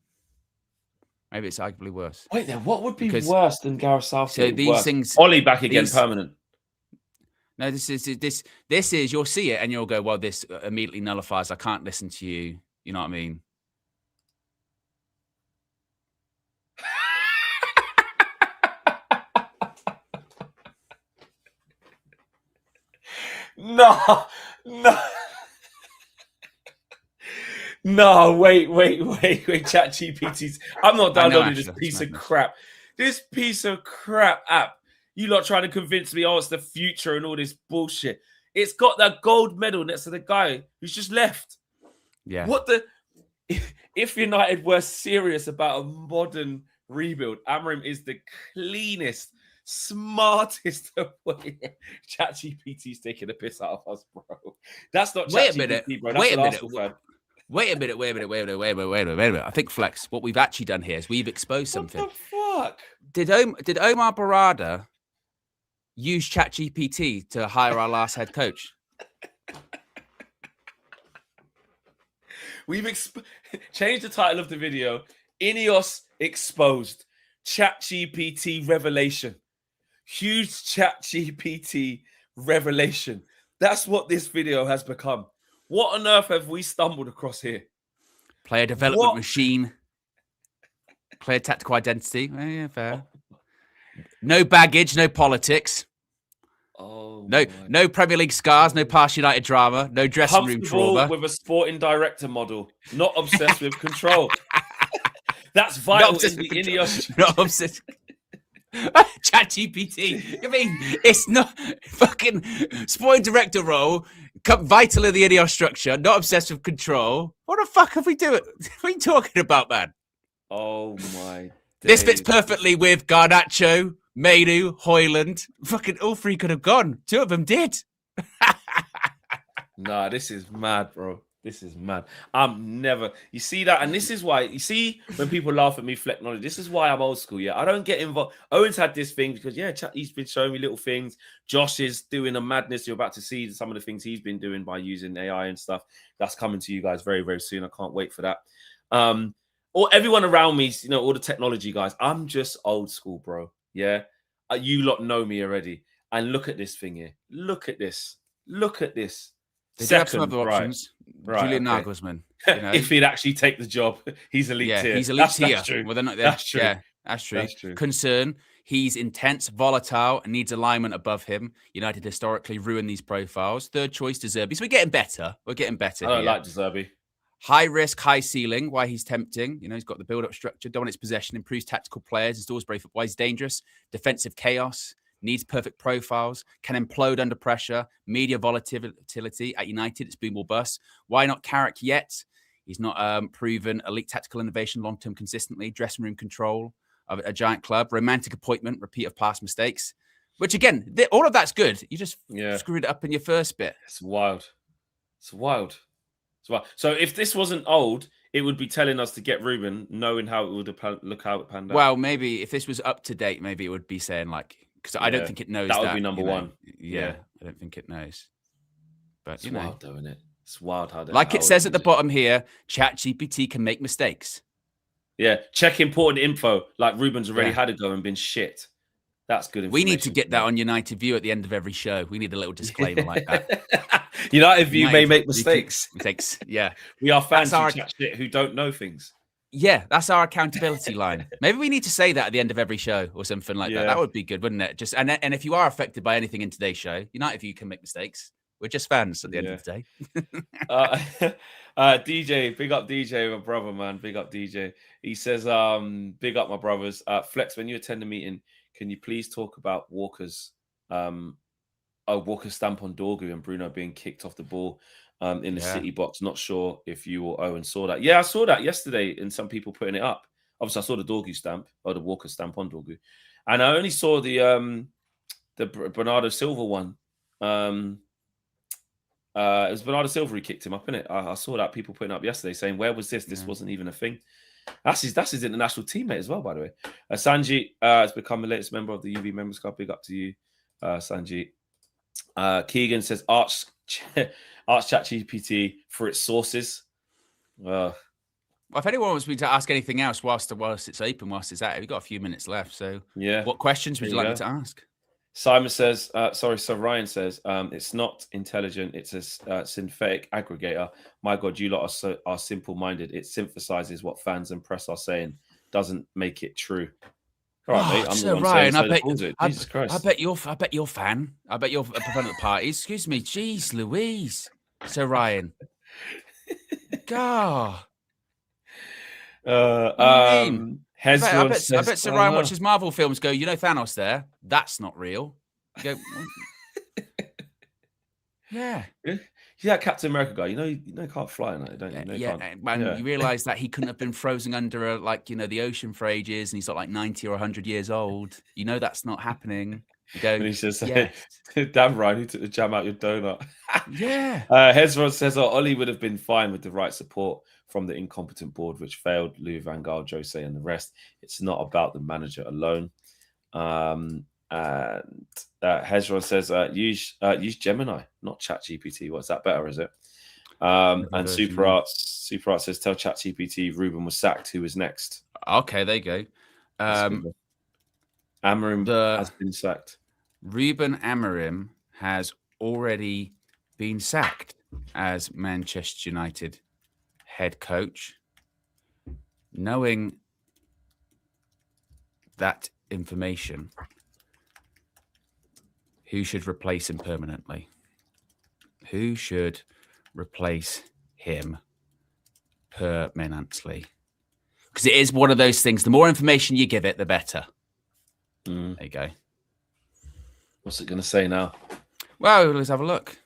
Wait, then what would be worse than Gareth Southgate? So these things, Ollie back again, permanent. No, this is you'll see it and you'll go, well, this immediately nullifies. I can't listen to you. You know what I mean? No. No, wait. ChatGPT's. I'm not downloading this piece of crap. This piece of crap app. You lot trying to convince me, it's the future and all this bullshit. It's got that gold medal next to the guy who's just left. Yeah. If United were serious about a modern rebuild, Amorim is the cleanest, smartest way. ChatGPT's taking a piss out of us, bro. That's not ChatGPT, bro. That's Wait a minute. I think, Flex, what we've actually done here is we've exposed something. What the fuck? Did Omar Barada use ChatGPT to hire our last head coach? We've changed the title of the video. Ineos exposed. ChatGPT revelation. Huge ChatGPT revelation. That's what this video has become. What on earth have we stumbled across here? Player development machine. Player tactical identity. Yeah, fair. No baggage, no politics. No Premier League scars, no past United drama, no dressing room trauma. With a sporting director model, not obsessed with control. That's vital in the Ineos. Not obsessed. ChatGPT. I mean, it's not fucking sporting director role, vital in the Ineos structure, not obsessed with control. What the fuck have we doing? What are you talking about, man? Oh my. This fits perfectly with Garnacho, Mainu, Hoyland. Fucking all 3 could have gone. 2 of them did. Nah, this is mad, bro. This is mad. I'm never. You see that? And this is why. You see when people laugh at me, flex knowledge. This is why I'm old school. Yeah, I don't get involved. Owen's had this thing because he's been showing me little things. Josh is doing a madness. You're about to see some of the things he's been doing by using AI and stuff. That's coming to you guys very, very soon. I can't wait for that. Or everyone around me, all the technology guys. I'm just old school, bro. Yeah, you lot know me already. And look at this thing here. Look at this. They do have some other options. Right, Julian Nagelsmann. If he'd actually take the job, he's elite tier. He's elite tier. That's true. Well, they're not, that's true. Yeah, that's true. That's true. Concern. He's intense, volatile, and needs alignment above him. United historically ruin these profiles. Third choice, De Zerbi. So we're getting better. I don't like De Zerbi. High risk, high ceiling. Why he's tempting. He's got the build-up structure, dominates possession, improves tactical players, installs brave. Why he's dangerous. Defensive chaos. Needs perfect profiles, can implode under pressure, media volatility at United, it's boom or bust. Why not Carrick yet? He's not proven elite tactical innovation long-term consistently, dressing room control of a giant club, romantic appointment, repeat of past mistakes, which again, all of that's good. You just screwed it up in your first bit. It's wild. So if this wasn't old, it would be telling us to get Ruben, knowing how it would look how it panned out. Well, maybe if this was up to date, maybe it would be saying like, because I don't think it knows that. That would be number one. Yeah, I don't think it knows. But it's wild, though, isn't it? It's wild how. Like it says at the bottom here, ChatGPT can make mistakes. Yeah, check important info. Like Ruben's already had a go and been shit. That's good. We need to get that know. on United View at the end of every show. We need a little disclaimer like that. United View may make mistakes. Yeah. We are fans That's who chat shit who don't know things. Yeah, that's our accountability line. Maybe we need to say that at the end of every show or something like that. Yeah. That would be good, wouldn't it? Just and if you are affected by anything in today's show, United View can make mistakes. We're just fans at the end of the day. DJ, big up DJ, my brother, man. Big up DJ. He says, big up my brothers. Flex, when you attend the meeting, can you please talk about Walker's Walker's stamp on Dorgu and Bruno being kicked off the ball in the City box? Not sure if you or Owen saw that. Yeah, I saw that yesterday and some people putting it up. Obviously, I saw the Dorgu stamp or the Walker stamp on Dorgu. And I only saw the Bernardo Silva one. It was Bernardo Silva who kicked him up, innit? I saw that people putting up yesterday saying, where was this? This wasn't even a thing. That's his international teammate as well, by the way. Sanji has become the latest member of the UV Members Club. Big up to you, Sanji. Keegan says, Arch ChatGPT for its sources. Well, if anyone wants me to ask anything else whilst it's open, whilst it's out, we've got a few minutes left. So yeah, what questions would you like me to ask? Simon says, so Ryan says, it's not intelligent, it's a synthetic aggregator. My God, you lot are simple-minded. It synthesizes what fans and press are saying, doesn't make it true. All right, mate. I'm so the Ryan, Jesus Christ. I bet you're a fan. I bet you're a proponent of the party. Excuse me, jeez, Louise. So Ryan, God. I bet Sir Ryan watches Marvel films. Go, you know Thanos there? That's not real. You go, yeah. Yeah, Captain America guy. You know he can't fly, don't you? You realise that he couldn't have been frozen under the ocean for ages, and he's like 90 or 100 years old. You know that's not happening. You go, and he says, yes. "Damn Ryan, who took the jam out your donut?" Yeah. Hezron says, Ollie would have been fine with the right support from the incompetent board, which failed Louis van Gaal, Jose, and the rest. It's not about the manager alone. And Hezron says, use Gemini, not ChatGPT. What's that better, is it? And Super Art says, tell ChatGPT Ruben was sacked. Who was next? Okay, there you go. Amorim has been sacked. Ruben Amorim has already been sacked as Manchester United head coach. Knowing that information, who should replace him permanently? Who should replace him permanently? Because it is one of those things. The more information you give it, the better. There you go. What's it going to say now? Well, let's have a look.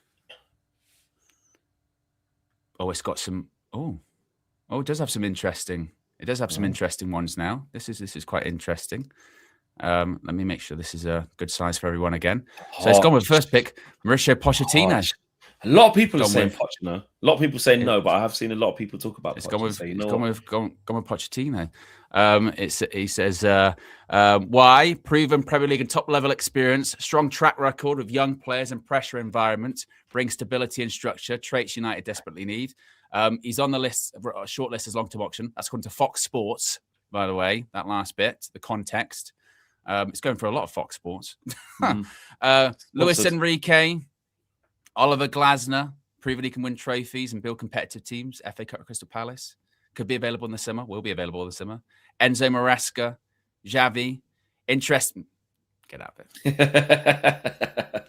Oh, it's got some. Oh, it does have some interesting. It does have some interesting ones now. This is quite interesting. Let me make sure this is a good size for everyone again. So it's gone with first pick, Mauricio Pochettino. A lot of people are saying Pochettino. A lot of people say no, but I have seen a lot of people talk about. It's gone with Pochettino. He says why proven Premier League and top level experience, strong track record of young players and pressure environment, brings stability and structure, traits United desperately need. He's on the list, a short list as long-term option. That's according to Fox Sports, by the way. That last bit, the context. It's going for a lot of Fox Sports. Luis Enrique, Oliver Glasner, proven he can win trophies and build competitive teams. FA Cup at Crystal Palace. Could be available in the summer. Will be available in the summer. Enzo Maresca, Xavi. Interest. Get out of it.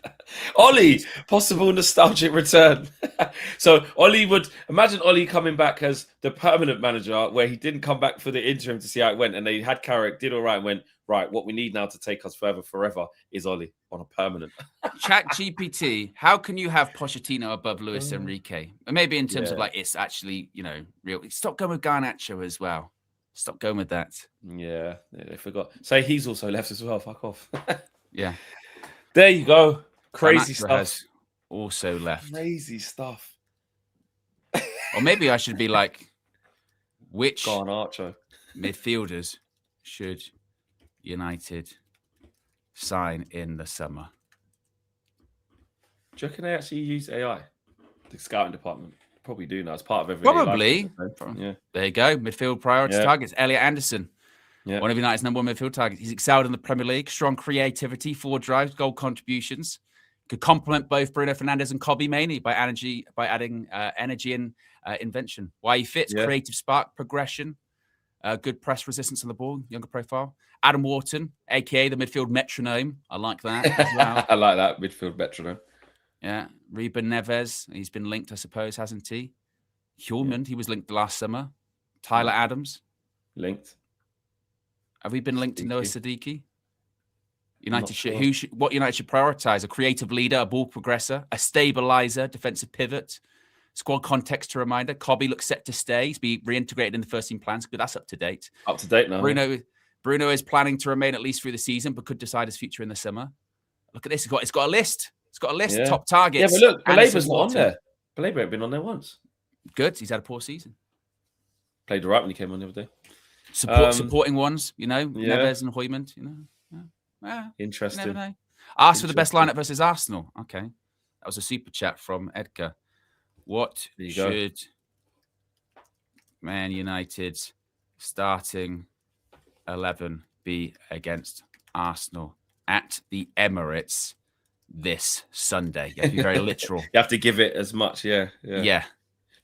Ollie, possible nostalgic return. So Ollie imagine Ollie coming back as the permanent manager, where he didn't come back for the interim to see how it went, and they had Carrick, did all right, and went, right, what we need now to take us further forever is Ollie on a permanent. ChatGPT, how can you have Pochettino above Luis Enrique? Maybe in terms of it's actually, real. Stop going with Garnacho as well. Stop going with that. Yeah, they forgot. Say he's also left as well. Fuck off. Yeah. There you go. Crazy Garnacho stuff. has also left. Crazy stuff. Or maybe I should be like, which Garnacho midfielders should United sign in the summer? Do you reckon they actually use AI? The scouting department probably do now. It's part of everything. Probably. Yeah. There you go. Midfield priority targets. Elliot Anderson. Yeah. One of United's number one midfield targets. He's excelled in the Premier League. Strong creativity, forward drives, goal contributions. Could complement both Bruno Fernandes and Kobbie Mainoo by adding energy and invention. Why he fits, creative spark, progression, good press resistance on the ball, younger profile. Adam Wharton, a.k.a. the midfield metronome. I like that as well. I like that, midfield metronome. Yeah. Ruben Neves, he's been linked, I suppose, hasn't he? Hjulmand, he was linked last summer. Tyler Adams. Linked. Have we been linked to Noah Siddiqui? Sure. What United should prioritise? A creative leader, a ball progressor, a stabiliser, defensive pivot, squad context to reminder. Kobbie looks set to stay. He's be reintegrated in the first team plans, but that's up to date. Up to date now. Bruno is planning to remain at least through the season, but could decide his future in the summer. Look at this. It's got a list. It's got a list of top targets. Yeah, but look, Balaba's not on there. Balaba ain't been on there once. Good. He's had a poor season. Played all right when he came on the other day. Supporting ones, Neves and Hjulmand, Interesting. Never know. Ask for the best lineup versus Arsenal. Okay. That was a super chat from Edgar. What should Man United's starting 11 be against Arsenal at the Emirates this Sunday? You have to be very literal. You have to give it as much, yeah.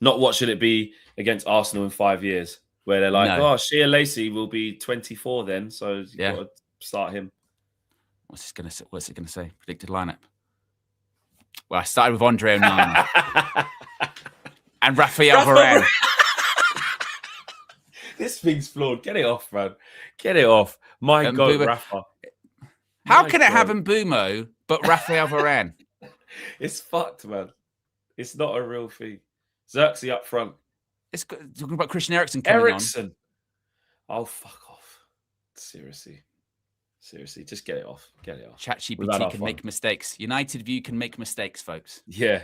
Not what should it be against Arsenal in 5 years, where they're like, Shea Lacey will be 24 then, so you've got to start him. What's it going to say? Predicted lineup. Well, I started with Andre Onana and Raphael Varane. This thing's flawed. Get it off, man. Get it off. My God, Rafa. How can it have Mbumo but Raphael Varane? It's fucked, man. It's not a real thing. Xerxes up front. It's talking about Christian Eriksen coming on. Oh, fuck off. Seriously, just get it off. Get it off. ChatGPT can make mistakes. United View can make mistakes, folks. Yeah,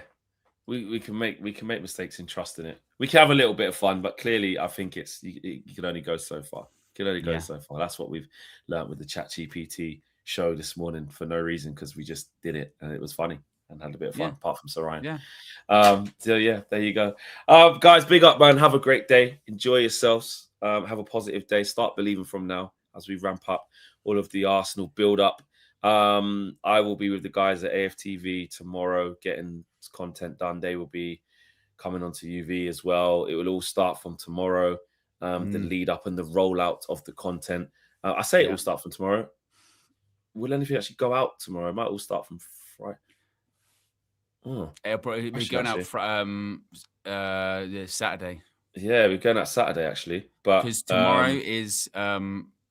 we can make mistakes in trusting it. We can have a little bit of fun, but clearly, I think you can only go so far. So far. That's what we've learned with the ChatGPT show this morning for no reason, because we just did it and it was funny and had a bit of fun, apart from Sir Ryan. So there you go. Guys, big up, man. Have a great day. Enjoy yourselves. Have a positive day. Start believing from now as we ramp up all of the Arsenal build-up. I will be with the guys at AFTV tomorrow getting content done. They will be coming onto UV as well. It will all start from tomorrow, the lead up and the rollout of the content. I say it will start from tomorrow. Will anything actually go out tomorrow? It might all start from Friday. It'll probably be going out Saturday. Yeah, we're going out Saturday, actually. But because tomorrow is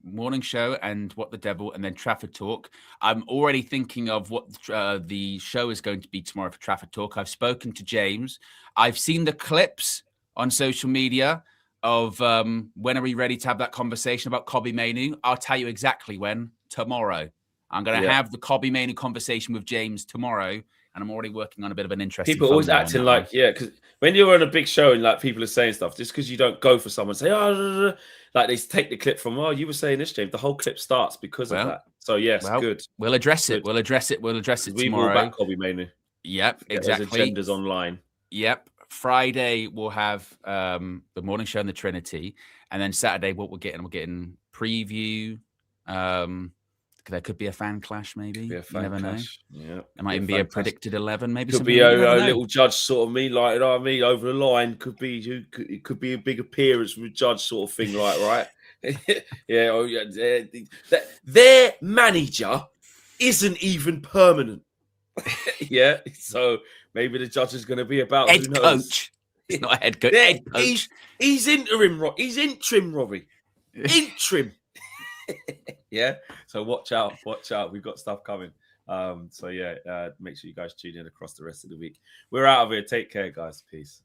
morning show and What the Devil, and then Trafford Talk. I'm already thinking of what the show is going to be tomorrow for Trafford Talk. I've spoken to James. I've seen the clips on social media of when are we ready to have that conversation about Kobbie Mainoo. I'll tell you exactly when. Tomorrow. I'm going to have the Kobbie Mainoo conversation with James tomorrow. And I'm already working on a bit of an interesting. People always acting like, because when you're on a big show and like people are saying stuff, just because you don't go for someone, say, like they take the clip from, you were saying this, James. The whole clip starts because of that. So yes, good. We'll address it. We'll address it tomorrow. We will back Kobbie Mainoo. Yep, exactly. Those agendas online. Yep. Friday we'll have the morning show and the Trinity, and then Saturday we're getting preview. There could be a fan clash, maybe. You never know. Yeah, there might even be a predicted 11. Maybe could be a little judge sort of me over the line. Could be it could be a big appearance from a judge sort of thing, right? Their manager isn't even permanent. So maybe the judge is going to be about head coach. He's not a head coach. Head coach. He's interim. He's interim, Robbie. Interim. So watch out. We've got stuff coming. Make sure you guys tune in across the rest of the week. We're out of here. Take care, guys. Peace.